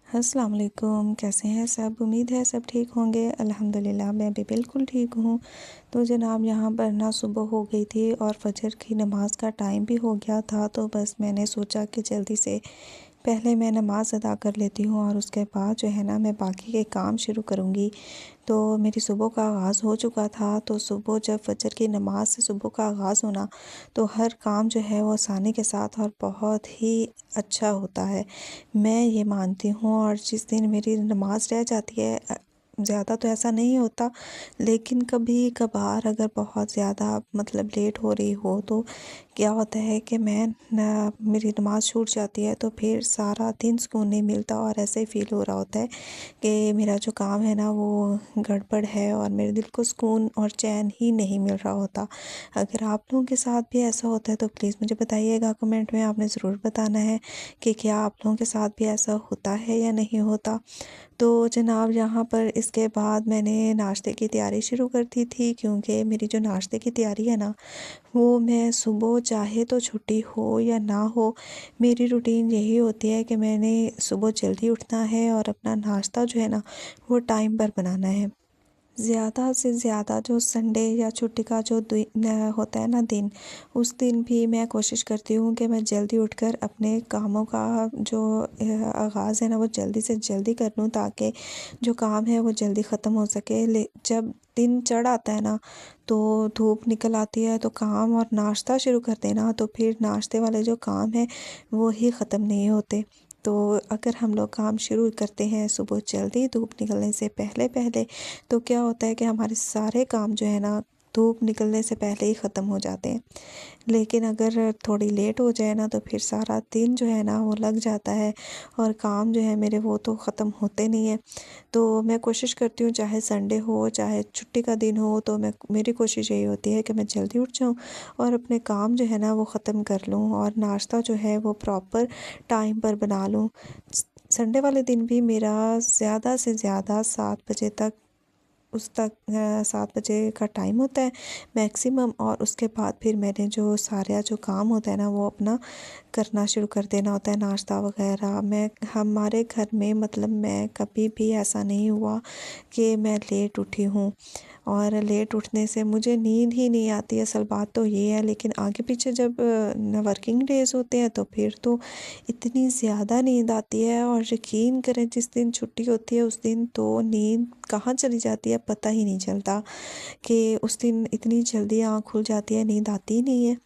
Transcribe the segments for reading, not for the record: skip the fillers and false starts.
अस्सलाम वालेकुम, कैसे हैं सब? उम्मीद है सब ठीक होंगे। अल्हम्दुलिल्लाह मैं भी बिल्कुल ठीक हूँ। तो जनाब यहाँ पर ना सुबह हो गई थी और फ़जर की नमाज़ का टाइम भी हो गया था, तो बस मैंने सोचा कि जल्दी से पहले मैं नमाज़ अदा कर लेती हूँ और उसके बाद जो है ना मैं बाकी के काम शुरू करूँगी। तो मेरी सुबह का आगाज़ हो चुका था, तो सुबह जब फ़जर की नमाज़ से सुबह का आगाज़ होना, तो हर काम जो है वो आसानी के साथ और बहुत ही अच्छा होता है। मैं ये मानती हूँ और जिस दिन मेरी नमाज़ रह जाती है ज़्यादा तो ऐसा नहीं होता, लेकिन कभी-कभार अगर बहुत ज़्यादा मतलब लेट हो रही हो तो क्या होता है कि मेरी नमाज़ छूट जाती है, तो फिर सारा दिन सुकून नहीं मिलता और ऐसे ही फ़ील हो रहा होता है कि मेरा जो काम है ना वो गड़बड़ है और मेरे दिल को सुकून और चैन ही नहीं मिल रहा होता। अगर आप लोगों के साथ भी ऐसा होता है तो प्लीज़ मुझे बताइएगा कमेंट में, आपने ज़रूर बताना है कि क्या आप लोगों के साथ भी ऐसा होता है या नहीं होता। तो जनाब यहाँ पर इसके बाद मैंने नाश्ते की तैयारी शुरू कर दी थी, क्योंकि मेरी जो नाश्ते की तैयारी है ना वो मैं सुबह चाहे तो छुट्टी हो या ना हो, मेरी रूटीन यही होती है कि मैंने सुबह जल्दी उठना है और अपना नाश्ता जो है ना वो टाइम पर बनाना है। ज़्यादा से ज़्यादा जो संडे या छुट्टी का जो होता है ना दिन, उस दिन भी मैं कोशिश करती हूँ कि मैं जल्दी उठकर अपने कामों का जो आगाज़ है ना वो जल्दी से जल्दी कर लूँ, ताकि जो काम है वो जल्दी ख़त्म हो सके। जब दिन चढ़ आता है ना तो धूप निकल आती है, तो काम और नाश्ता शुरू करते हैं ना तो फिर नाश्ते वाले जो काम हैं वो ही ख़त्म नहीं होते। तो अगर हम लोग काम शुरू करते हैं सुबह जल्दी धूप निकलने से पहले-पहले, तो क्या होता है कि हमारे सारे काम जो है ना धूप निकलने से पहले ही ख़त्म हो जाते हैं। लेकिन अगर थोड़ी लेट हो जाए ना तो फिर सारा दिन जो है ना वो लग जाता है और काम जो है मेरे वो तो ख़त्म होते नहीं है। तो मैं कोशिश करती हूँ चाहे संडे हो चाहे छुट्टी का दिन हो, तो मेरी कोशिश यही होती है कि मैं जल्दी उठ जाऊँ और अपने काम जो है ना वो ख़त्म कर लूँ और नाश्ता जो है वो प्रॉपर टाइम पर बना लूँ। संडे वाले दिन भी मेरा ज़्यादा से ज़्यादा 7 बजे तक 7 बजे का टाइम होता है मैक्सिमम, और उसके बाद फिर मैंने जो सारा जो काम होता है ना वो अपना करना शुरू कर देना होता है, नाश्ता वगैरह। मैं हमारे घर में मतलब मैं कभी भी ऐसा नहीं हुआ कि मैं लेट उठी हूँ, और लेट उठने से मुझे नींद ही नहीं आती, असल बात तो ये है। लेकिन आगे पीछे जब वर्किंग डेज़ होते हैं तो फिर तो इतनी ज़्यादा नींद आती है, और यकीन करें जिस दिन छुट्टी होती है उस दिन तो नींद कहाँ चली जाती है पता ही नहीं चलता, कि उस दिन इतनी जल्दी आँख खुल जाती है, नींद आती ही नहीं है।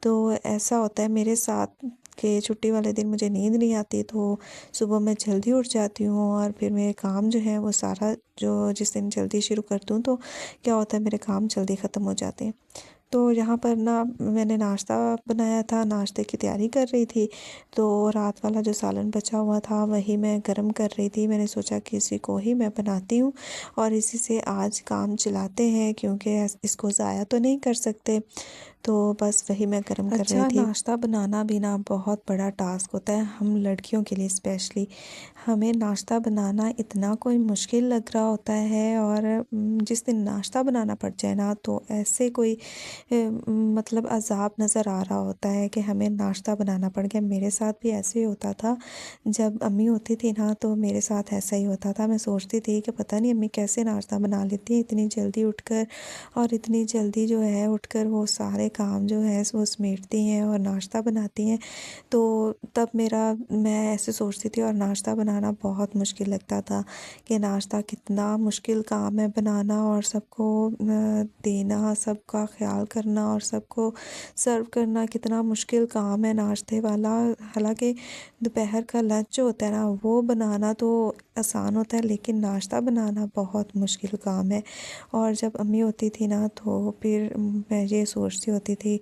तो ऐसा होता है मेरे साथ कि छुट्टी वाले दिन मुझे नींद नहीं आती, तो सुबह मैं जल्दी उठ जाती हूँ और फिर मेरे काम जो है वो सारा जो जिस दिन जल्दी शुरू करती हूँ तो क्या होता है मेरे काम जल्दी ख़त्म हो जाते हैं। तो यहाँ पर ना मैंने नाश्ता बनाया था, नाश्ते की तैयारी कर रही थी, तो रात वाला जो सालन बचा हुआ था वही मैं गरम कर रही थी। मैंने सोचा कि इसी को ही मैं बनाती हूँ और इसी से आज काम चलाते हैं, क्योंकि इसको ज़ाया तो नहीं कर सकते। तो बस वही मैं गरम कर रही थी। नाश्ता बनाना भी ना बहुत बड़ा टास्क होता है, हम लड़कियों के लिए स्पेशली। हमें नाश्ता बनाना इतना कोई मुश्किल लग रहा होता है, और जिस दिन नाश्ता बनाना पड़ जाए ना तो ऐसे कोई मतलब अज़ाब नज़र आ रहा होता है कि हमें नाश्ता बनाना पड़ गया। मेरे साथ भी ऐसे ही होता था, जब अम्मी होती थी ना तो मेरे साथ ऐसा ही होता था। मैं सोचती थी कि पता नहीं अम्मी कैसे नाश्ता बना लेती हैं इतनी जल्दी उठकर, और इतनी जल्दी जो है उठकर वो सारे काम जो है वो समेटती हैं और नाश्ता बनाती हैं। तो तब मैं ऐसे सोचती थी, और नाश्ता बनाना बहुत मुश्किल लगता था कि नाश्ता कितना मुश्किल काम है बनाना, और सबको देना, सबका ख़्याल करना और सबको सर्व करना कितना मुश्किल काम है नाश्ते वाला। हालाँकि दोपहर का लंच जो होता है ना वो बनाना तो आसान होता है, लेकिन नाश्ता बनाना बहुत मुश्किल काम है। और जब अम्मी होती थी ना तो फिर मैं ये सोचती होती थी,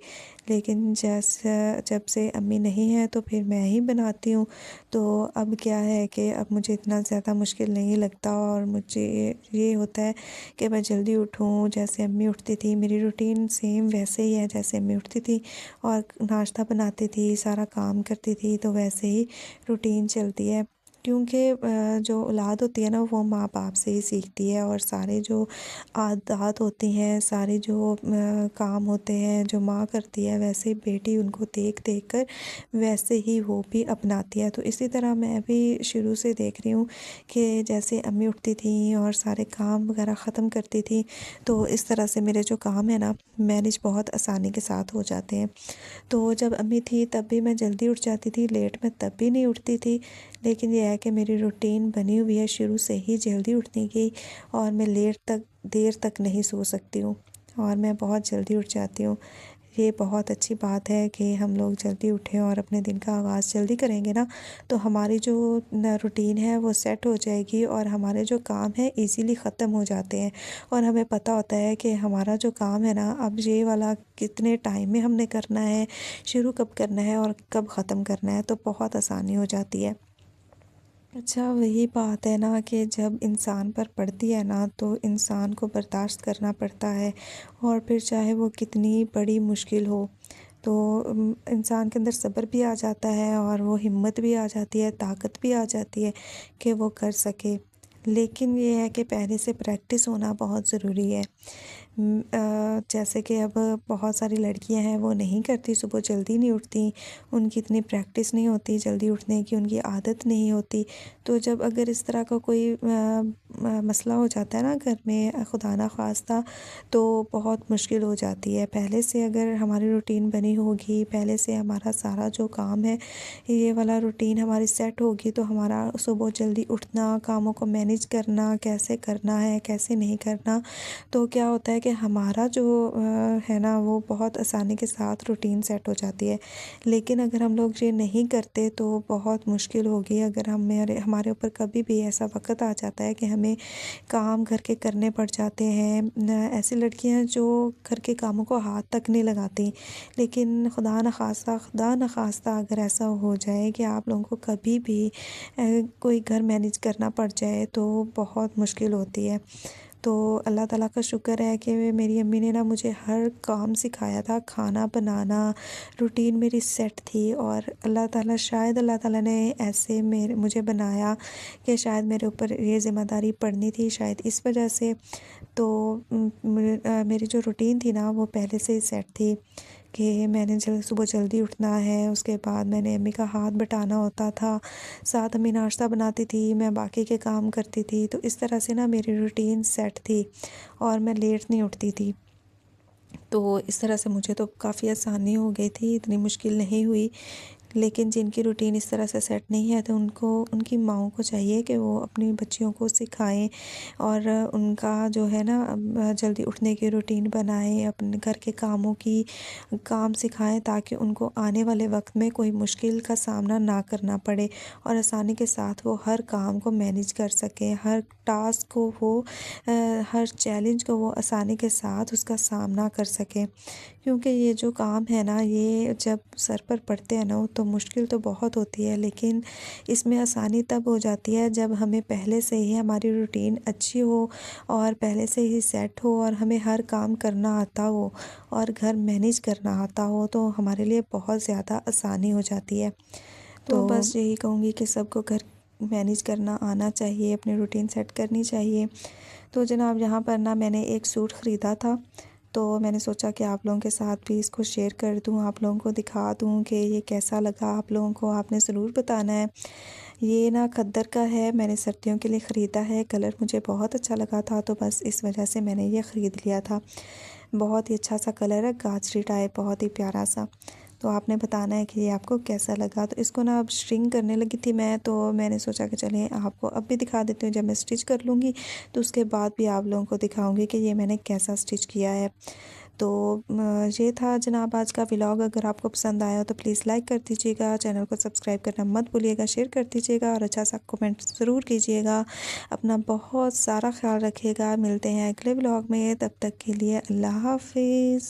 लेकिन जब से अम्मी नहीं है तो फिर मैं ही बनाती हूँ। तो अब क्या है कि अब मुझे इतना ज़्यादा मुश्किल नहीं लगता, और मुझे ये होता है कि मैं जल्दी उठूँ, जैसे अम्मी उठती थी मेरी रूटीन सेम वैसे ही है जैसे अम्मी उठती थी और नाश्ता बनाती थी, सारा काम करती थी, तो वैसे ही रूटीन चलती है। क्योंकि जो औलाद होती है ना वो माँ-बाप से ही सीखती है और सारे जो आदत होती हैं, सारे जो काम होते हैं जो माँ करती है वैसे ही बेटी उनको देख-देख कर वैसे ही वो भी अपनाती है। तो इसी तरह मैं भी शुरू से देख रही हूँ कि जैसे अम्मी उठती थीं और सारे काम वग़ैरह ख़त्म करती थीं, तो इस तरह से मेरे जो काम है ना मैनेज बहुत आसानी के साथ हो जाते हैं। तो जब अम्मी थी तब भी मैं जल्दी उठ जाती थी, लेट मैं तब भी नहीं उठती थी। लेकिन ये है कि मेरी रूटीन बनी हुई है शुरू से ही जल्दी उठने की और मैं देर तक नहीं सो सकती हूँ और मैं बहुत जल्दी उठ जाती हूँ। ये बहुत अच्छी बात है कि हम लोग जल्दी उठें और अपने दिन का आगाज़ जल्दी करेंगे ना, तो हमारी जो न रूटीन है वो सेट हो जाएगी और हमारे जो काम हैं ईज़िली ख़त्म हो जाते हैं और हमें पता होता है कि हमारा जो काम है ना अब ये वाला कितने टाइम में हमने करना है, शुरू कब करना है और कब ख़त्म करना है, तो बहुत आसानी हो जाती है। अच्छा, वही बात है ना कि जब इंसान पर पड़ती है ना तो इंसान को बर्दाश्त करना पड़ता है और फिर चाहे वो कितनी बड़ी मुश्किल हो, तो इंसान के अंदर सब्र भी आ जाता है और वो हिम्मत भी आ जाती है, ताकत भी आ जाती है कि वो कर सके। लेकिन ये है कि पहले से प्रैक्टिस होना बहुत ज़रूरी है। जैसे कि अब बहुत सारी लड़कियां हैं वो नहीं करती, सुबह जल्दी नहीं उठती, उनकी इतनी प्रैक्टिस नहीं होती जल्दी उठने की, उनकी आदत नहीं होती। तो जब अगर इस तरह का कोई मसला हो जाता है ना घर में खुदा ना खास्ता, तो बहुत मुश्किल हो जाती है। पहले से अगर हमारी रूटीन बनी होगी, पहले से हमारा सारा जो काम है ये वाला रूटीन हमारी सेट होगी, तो हमारा सुबह जल्दी उठना, कामों को मैनेज करना, कैसे करना है कैसे नहीं करना, तो क्या होता है कि हमारा जो है ना वो बहुत आसानी के साथ रूटीन सेट हो जाती है। लेकिन अगर हम लोग ये नहीं करते तो बहुत मुश्किल होगी। अगर हमारे ऊपर कभी भी ऐसा वक़्त आ जाता है कि हमें काम घर के करने पड़ जाते हैं, ऐसी लड़कियां जो घर के कामों को हाथ तक नहीं लगाती, लेकिन खुदा न खास्ता अगर ऐसा हो जाए कि आप लोगों को कभी भी कोई घर मैनेज करना पड़ जाए तो बहुत मुश्किल होती है। तो अल्लाह ताला का शुक्र है कि मेरी अम्मी ने ना मुझे हर काम सिखाया था, खाना बनाना, रूटीन मेरी सेट थी और अल्लाह ताला ने ऐसे मुझे बनाया कि शायद मेरे ऊपर ये ज़िम्मेदारी पड़नी थी शायद इस वजह से। तो मेरी जो रूटीन थी ना वो पहले से ही सेट थी कि मैंने सुबह जल्दी उठना है, उसके बाद मैंने अम्मी का हाथ बटाना होता था, साथ अम्मी नाश्ता बनाती थी, मैं बाकी के काम करती थी। तो इस तरह से ना मेरी रूटीन सेट थी और मैं लेट नहीं उठती थी। तो इस तरह से मुझे तो काफ़ी आसानी हो गई थी, इतनी मुश्किल नहीं हुई। लेकिन जिनकी रूटीन इस तरह से सेट नहीं है तो उनको उनकी माँओं को चाहिए कि वो अपनी बच्चियों को सिखाएं और उनका जो है ना जल्दी उठने की रूटीन बनाएं, अपने घर के कामों की काम सिखाएं ताकि उनको आने वाले वक्त में कोई मुश्किल का सामना ना करना पड़े और आसानी के साथ वो हर काम को मैनेज कर सकें, हर टास्क को वो हर चैलेंज को वो आसानी के साथ उसका सामना कर सकें। क्योंकि ये जो काम है ना ये जब सर पर पड़ते हैं ना तो मुश्किल तो बहुत होती है, लेकिन इसमें आसानी तब हो जाती है जब हमें पहले से ही हमारी रूटीन अच्छी हो और पहले से ही सेट हो और हमें हर काम करना आता हो और घर मैनेज करना आता हो, तो हमारे लिए बहुत ज़्यादा आसानी हो जाती है। तो बस यही कहूँगी कि सबको घर मैनेज करना आना चाहिए, अपनी रूटीन सेट करनी चाहिए। तो जनाब यहाँ पर ना मैंने एक सूट ख़रीदा था, तो मैंने सोचा कि आप लोगों के साथ भी इसको शेयर कर दूँ, आप लोगों को दिखा दूँ कि ये कैसा लगा आप लोगों को, आपने ज़रूर बताना है। ये ना खद्दर का है, मैंने सर्दियों के लिए ख़रीदा है, कलर मुझे बहुत अच्छा लगा था तो बस इस वजह से मैंने ये ख़रीद लिया था। बहुत ही अच्छा सा कलर है, गाजरी टाइप, बहुत ही प्यारा सा। तो आपने बताना है कि ये आपको कैसा लगा। तो इसको ना अब स्ट्रिंग करने लगी थी मैं, तो मैंने सोचा कि चलें आपको अब भी दिखा देती हूँ, जब मैं स्टिच कर लूँगी तो उसके बाद भी आप लोगों को दिखाऊँगी कि ये मैंने कैसा स्टिच किया है। तो ये था जनाब आज का व्लॉग। अगर आपको पसंद आया हो तो प्लीज़ लाइक कर दीजिएगा, चैनल को सब्सक्राइब करना मत भूलिएगा, शेयर कर दीजिएगा और अच्छा सा कमेंट ज़रूर कीजिएगा। अपना बहुत सारा ख्याल रखिएगा, मिलते हैं अगले व्लॉग में, तब तक के लिए अल्लाह हाफिज़।